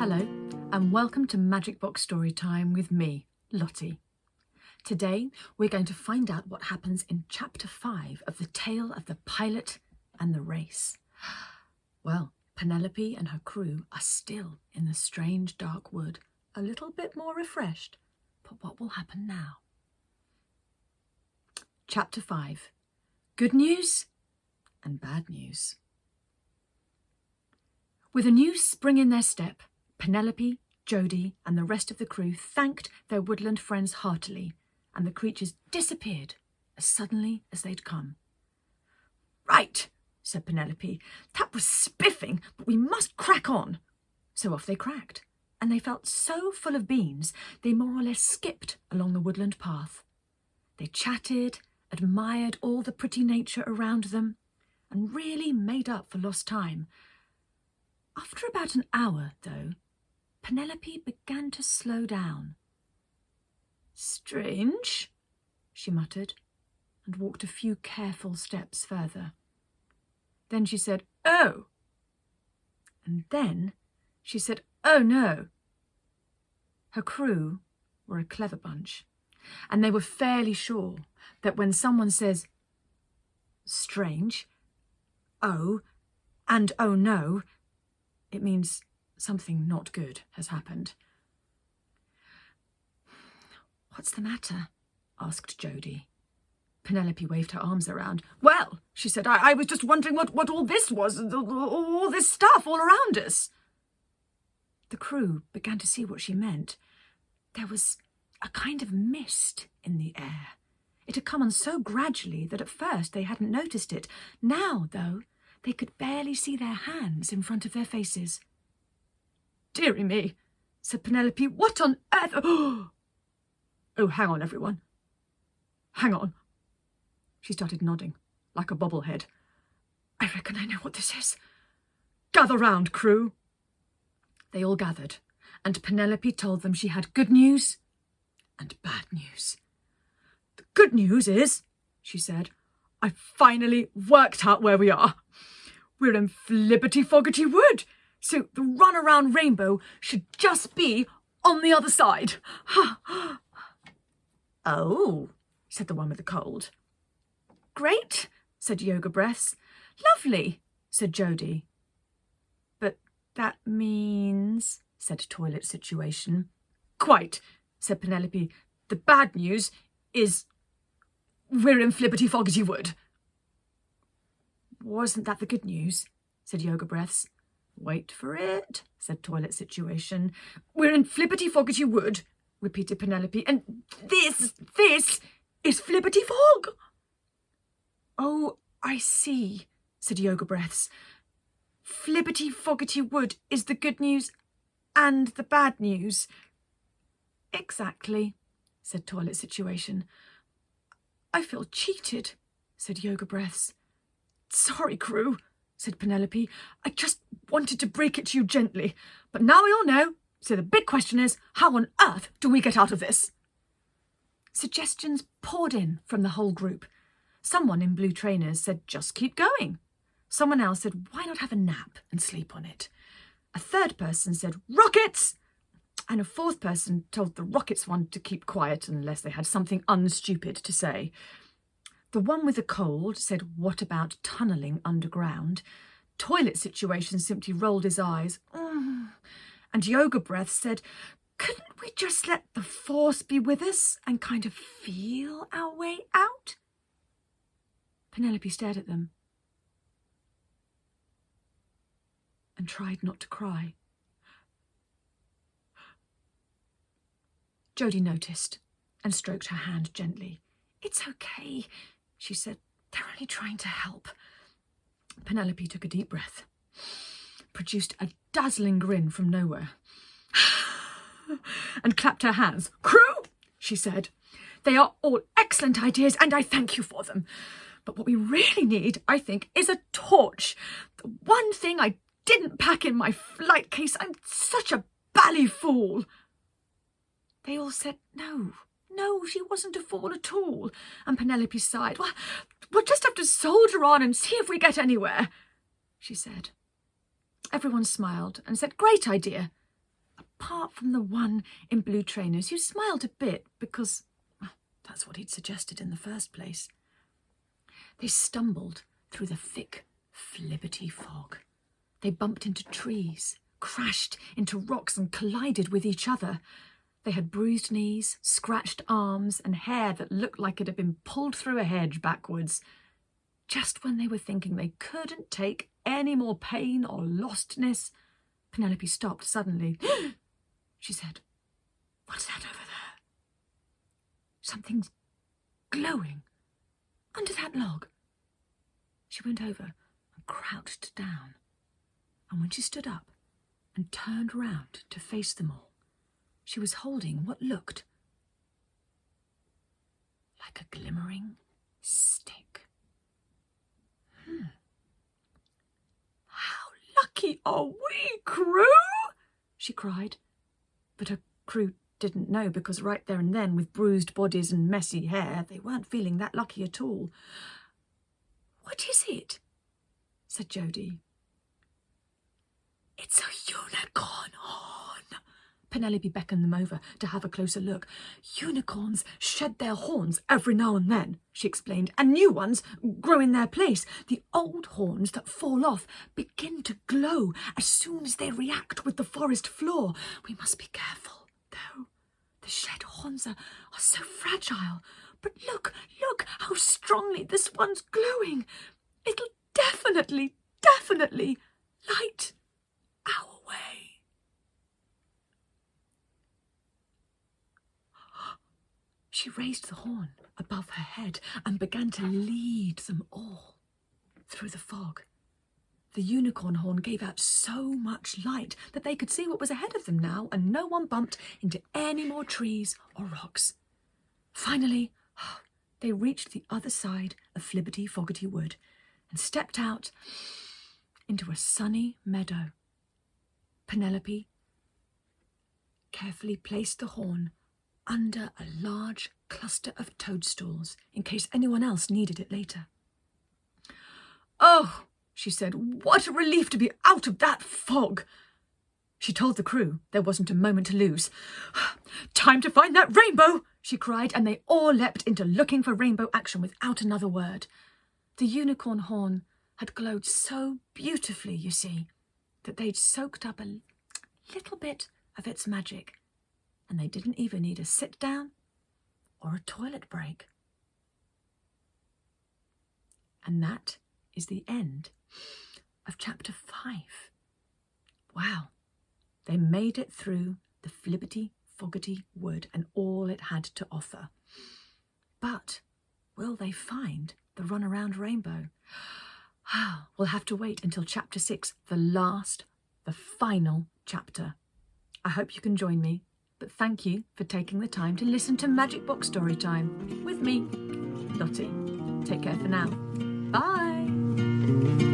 Hello, and welcome to Magic Box Story Time with me, Lottie. Today, we're going to find out what happens in Chapter 5 of The Tale of the Pilot and the Race. Well, Penelope and her crew are still in the strange dark wood, a little bit more refreshed. But what will happen now? Chapter 5. Good news and bad news. With a new spring in their step, Penelope, Jodie and the rest of the crew thanked their woodland friends heartily, and the creatures disappeared as suddenly as they'd come. "Right," said Penelope, "that was spiffing, but we must crack on." So off they cracked, and they felt so full of beans they more or less skipped along the woodland path. They chatted, admired all the pretty nature around them, and really made up for lost time. After about an hour, though, Penelope began to slow down. "Strange," she muttered, and walked a few careful steps further. Then she said, "Oh!" And then she said, "Oh no!" Her crew were a clever bunch, and they were fairly sure that when someone says "strange," "oh," and "oh no," it means something not good has happened. "What's the matter?" asked Jodie. Penelope waved her arms around. "Well," she said, I was just wondering what all this was, all this stuff all around us." The crew began to see what she meant. There was a kind of mist in the air. It had come on so gradually that at first they hadn't noticed it. Now, though, they could barely see their hands in front of their faces. "Dearie me," said Penelope, "what on earth?" "Oh, hang on, everyone. Hang on." She started nodding, like a bobblehead. "I reckon I know what this is. Gather round, crew." They all gathered, and Penelope told them she had good news and bad news. "The good news is," she said, "I finally worked out where we are. We're in Flippity-Foggity Wood, so the run-around rainbow should just be on the other side." "Oh," said the one with the cold. "Great," said Yoga Breaths. "Lovely," said Jodie. "But that means," said Toilet Situation. "Quite," said Penelope. "The bad news is we're in Flippity-Foggity Wood." "Wasn't that the good news?" said Yoga Breaths. "Wait for it," said Toilet Situation. "We're in Flippity-Foggity Wood," repeated Penelope, "and this is Flippity-Fog." "Oh, I see," said Yoga Breaths. "Flippity-Foggity Wood is the good news and the bad news." "Exactly," said Toilet Situation. "I feel cheated," said Yoga Breaths. "Sorry, crew," said Penelope. "I just wanted to break it to you gently. But now we all know, so the big question is, how on earth do we get out of this?" Suggestions poured in from the whole group. Someone in blue trainers said, "Just keep going." Someone else said, "Why not have a nap and sleep on it?" A third person said, "Rockets!" And a fourth person told the Rockets one to keep quiet unless they had something unstupid to say. The one with the cold said, "What about tunnelling underground?" Toilet Situation simply rolled his eyes. And Yoga Breath said, "Couldn't we just let the force be with us and kind of feel our way out?" Penelope stared at them. and tried not to cry. Jodie noticed and stroked her hand gently. "It's okay," she said. "They're only trying to help." Penelope took a deep breath, produced a dazzling grin from nowhere, and clapped her hands. "Crew," she said, "they are all excellent ideas, and I thank you for them. But what we really need, I think, is a torch. The one thing I didn't pack in my flight case. I'm such a bally fool." They all said no, she wasn't a fool at all. And Penelope sighed. We'll just have to soldier on and see if we get anywhere," she said. Everyone smiled and said, "Great idea," apart from the one in blue trainers, who smiled a bit because that's what he'd suggested in the first place. They stumbled through the thick, flibberty fog. They bumped into trees, crashed into rocks and collided with each other. They had bruised knees, scratched arms, and hair that looked like it had been pulled through a hedge backwards. Just when they were thinking they couldn't take any more pain or lostness, Penelope stopped suddenly. She said, "What's that over there?" "Something's glowing under that log." She went over and crouched down, and when she stood up and turned round to face them all, she was holding what looked like a glimmering stick. "How lucky are we, crew?" she cried. But her crew didn't know, because right there and then, with bruised bodies and messy hair, they weren't feeling that lucky at all. "What is it?" said Jodie. "It's a unicorn horn." Penelope beckoned them over to have a closer look. "Unicorns shed their horns every now and then," she explained, "and new ones grow in their place. The old horns that fall off begin to glow as soon as they react with the forest floor. We must be careful, though. The shed horns are so fragile. But look how strongly this one's glowing. It'll definitely light our way." She raised the horn above her head and began to lead them all through the fog. The unicorn horn gave out so much light that they could see what was ahead of them now, and no one bumped into any more trees or rocks. Finally, they reached the other side of Flibberty Foggerty Wood and stepped out into a sunny meadow. Penelope carefully placed the horn under a large cluster of toadstools in case anyone else needed it later. "Oh," she said, "what a relief to be out of that fog." She told the crew there wasn't a moment to lose. "Time to find that rainbow," she cried, and they all leapt into looking for rainbow action without another word. The unicorn horn had glowed so beautifully, you see, that they'd soaked up a little bit of its magic, and they didn't even need a sit-down or a toilet break. And that is the end of chapter 5. Wow, they made it through the Flibberty Foggerty Wood and all it had to offer. But will they find the runaround rainbow? We'll have to wait until chapter 6, the final chapter. I hope you can join me. But thank you for taking the time to listen to Magic Book Storytime with me, Lottie. Take care for now. Bye!